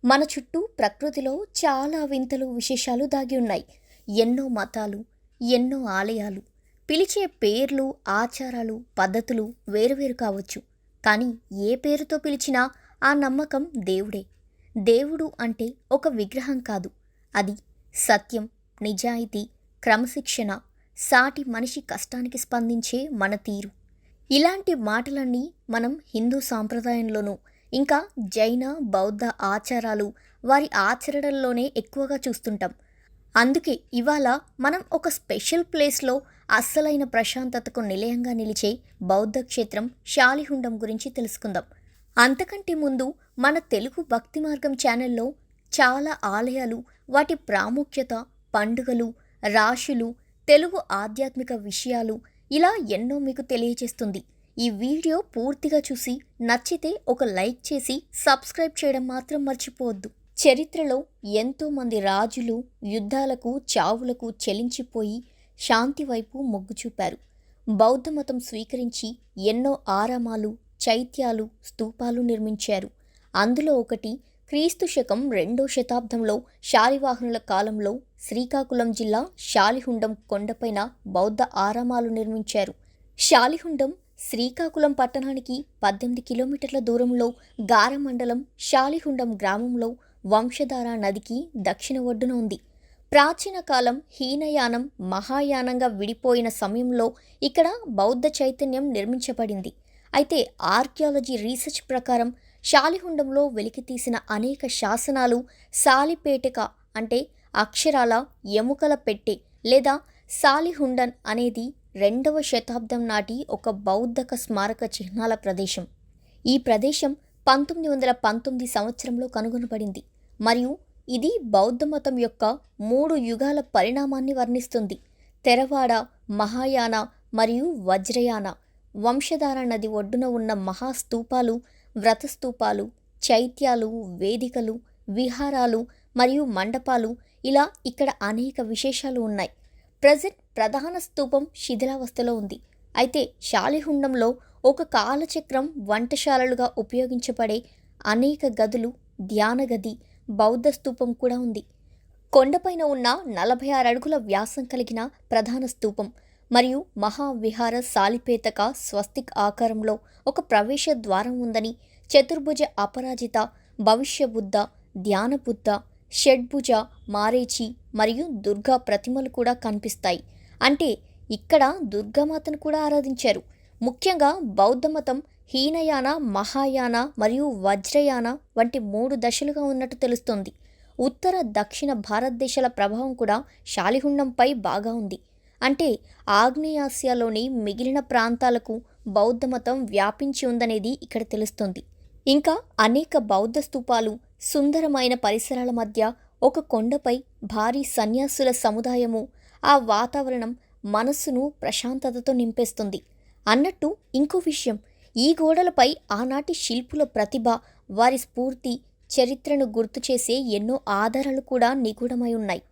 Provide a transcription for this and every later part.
మన చుట్టూ ప్రకృతిలో చాలా వింతలు విశేషాలు దాగి ఉన్నాయి. ఎన్నో మతాలు, ఎన్నో ఆలయాలు, పిలిచే పేర్లు, ఆచారాలు, పద్ధతులు వేరువేరు కావచ్చు. కానీ ఏ పేరుతో పిలిచినా ఆ నమ్మకం దేవుడే. దేవుడు అంటే ఒక విగ్రహం కాదు, అది సత్యం, నిజాయితీ, క్రమశిక్షణ, సాటి మనిషి కష్టానికి స్పందించే మన తీరు. ఇలాంటి మాటలన్నీ మనం హిందూ సాంప్రదాయంలోనూ, ఇంకా జైన, బౌద్ధ ఆచారాలు వారి ఆచరణల్లోనే ఎక్కువగా చూస్తుంటాం. అందుకే ఇవాళ మనం ఒక స్పెషల్ ప్లేస్లో అస్సలైన ప్రశాంతతకు నిలయంగా నిలిచే బౌద్ధ క్షేత్రం శాలిహుండం గురించి తెలుసుకుందాం. అంతకంటే ముందు మన తెలుగు భక్తి మార్గం ఛానల్లో చాలా ఆలయాలు, వాటి ప్రాముఖ్యత, పండుగలు, రాశులు, తెలుగు ఆధ్యాత్మిక విషయాలు ఇలా ఎన్నో మీకు తెలియజేస్తుంది. ఈ వీడియో పూర్తిగా చూసి నచ్చితే ఒక లైక్ చేసి సబ్స్క్రైబ్ చేయడం మాత్రం మర్చిపోవద్దు. చరిత్రలో ఎంతోమంది రాజులు యుద్ధాలకు, చావులకు చెలించిపోయి శాంతి వైపు మొగ్గు చూపారు. బౌద్ధ మతం స్వీకరించి ఎన్నో ఆరామాలు, చైత్యాలు, స్తూపాలు నిర్మించారు. అందులో ఒకటి క్రీస్తు శకం 2వ శతాబ్దంలో శాలివాహనుల కాలంలో శ్రీకాకుళం జిల్లా శాలిహుండం కొండపైన బౌద్ధ ఆరామాలు నిర్మించారు. శాలిహుండం శ్రీకాకుళం పట్టణానికి 18 కిలోమీటర్ల దూరంలో గార మండలం శాలిహుండం గ్రామంలో వంశధార నదికి దక్షిణ ఒడ్డున ఉంది. ప్రాచీన కాలం హీనయానం, మహాయానంగా విడిపోయిన సమయంలో ఇక్కడ బౌద్ధ చైతన్యం నిర్మించబడింది. అయితే ఆర్కియాలజీ రీసెర్చ్ ప్రకారం శాలిహుండంలో వెలికితీసిన అనేక శాసనాలు సాలిపేటక అంటే అక్షరాల ఎముకల పెట్టె లేదా సాలిహుండన్ అనేది 2వ శతాబ్దం నాటి ఒక బౌద్ధక స్మారక చిహ్నాల ప్రదేశం. ఈ ప్రదేశం 1919 సంవత్సరంలో కనుగొనబడింది మరియు ఇది బౌద్ధ మతం యొక్క 3 యుగాల పరిణామాన్ని వర్ణిస్తుంది. తెరవాడ, మహాయాన మరియు వజ్రయాన వంశధార నది ఒడ్డున ఉన్న మహాస్తూపాలు, వ్రతస్తూపాలు, చైత్యాలు, వేదికలు, విహారాలు మరియు మండపాలు ఇలా ఇక్కడ అనేక విశేషాలు ఉన్నాయి. ప్రజెంట్ ప్రధాన స్తూపం శిథిలావస్థలో ఉంది. అయితే శాలిహుండంలో ఒక కాలచక్రం, వంటశాలలుగా ఉపయోగించబడే అనేక గదులు, ధ్యాన గది, బౌద్ధ స్తూపం కూడా ఉంది. కొండపైన ఉన్న 46 అడుగుల వ్యాసం కలిగిన ప్రధాన స్తూపం మరియు మహావిహార సాలిపేతక స్వస్తిక్ ఆకారంలో ఒక ప్రవేశ ద్వారం ఉందని, చతుర్భుజ అపరాజిత, భవిష్య బుద్ధ, ధ్యాన బుద్ధ, షడ్భుజ, మారేచి మరియు దుర్గా ప్రతిమలు కూడా కనిపిస్తాయి. అంటే ఇక్కడ దుర్గామాతను కూడా ఆరాధించారు. ముఖ్యంగా బౌద్ధ మతం హీనయాన, మహాయాన మరియు వజ్రయాన వంటి 3 దశలుగా ఉన్నట్టు తెలుస్తోంది. ఉత్తర, దక్షిణ భారతదేశాల ప్రభావం కూడా శాలిహుండంపై బాగా ఉంది. అంటే ఆగ్నేయాసియాలోని మిగిలిన ప్రాంతాలకు బౌద్ధ మతం వ్యాపించి ఉందనేది ఇక్కడ తెలుస్తుంది. ఇంకా అనేక బౌద్ధ స్తూపాలు, సుందరమైన పరిసరాల మధ్య ఒక కొండపై భారీ సన్యాసుల సముదాయము, ఆ వాతావరణం మనస్సును ప్రశాంతతతో నింపేస్తుంది. అన్నట్టు ఇంకో విషయం, ఈ గోడలపై ఆనాటి శిల్పుల ప్రతిభ, వారి స్ఫూర్తి, చరిత్రను గుర్తు చేసే ఎన్నో ఆధారాలు కూడా నిగూఢమై ఉన్నాయి.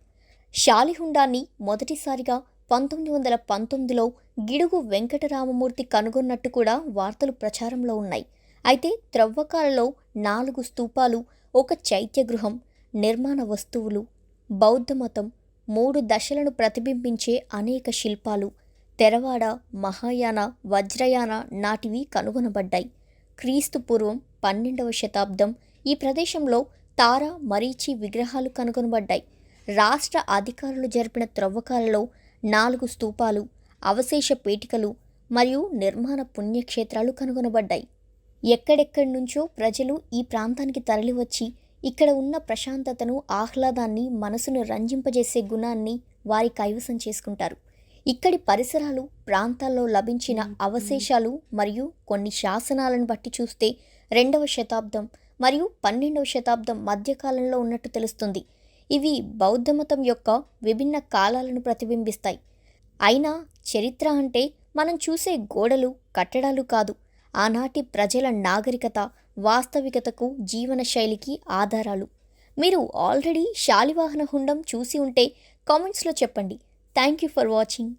శాలిహుండాన్ని మొదటిసారిగా 1919లో గిడుగు వెంకటరామమూర్తి కనుగొన్నట్టు కూడా వార్తలు ప్రచారంలో ఉన్నాయి. అయితే త్రవ్వకాలలో 4 స్తూపాలు, ఒక చైత్యగృహం, నిర్మాణ వస్తువులు, బౌద్ధ మతం 3 దశలను ప్రతిబింబించే అనేక శిల్పాలు, తెరవాడ, మహాయాన, వజ్రయాన నాటివి కనుగొనబడ్డాయి. క్రీస్తు పూర్వం 12వ శతాబ్దం ఈ ప్రదేశంలో తార, మరీచి విగ్రహాలు కనుగొనబడ్డాయి. రాష్ట్ర అధికారులు జరిపిన త్రవ్వకాలలో 4 స్తూపాలు, అవశేష పేటికలు మరియు నిర్మాణ పుణ్యక్షేత్రాలు కనుగొనబడ్డాయి. ఎక్కడెక్కడి నుంచో ప్రజలు ఈ ప్రాంతానికి తరలివచ్చి ఇక్కడ ఉన్న ప్రశాంతతను, ఆహ్లాదాన్ని, మనసును రంజింపజేసే గుణాన్ని వారి కైవసం చేసుకుంటారు. ఇక్కడి పరిసరాలు, ప్రాంతాల్లో లభించిన అవశేషాలు మరియు కొన్ని శాసనాలను బట్టి చూస్తే 2వ శతాబ్దం మరియు 12వ శతాబ్దం మధ్యకాలంలో ఉన్నట్టు తెలుస్తుంది. ఇవి బౌద్ధ మతం యొక్క విభిన్న కాలాలను ప్రతిబింబిస్తాయి. అయినా చరిత్ర అంటే మనం చూసే గోడలు, కట్టడాలు కాదు, ఆనాటి ప్రజల నాగరికత, వాస్తవికతకు, జీవన శైలికి ఆధారాలు. మీరు ఆల్రెడీ శాలివాహన హుండం చూసి ఉంటే కామెంట్స్లో చెప్పండి. Thank you for watching.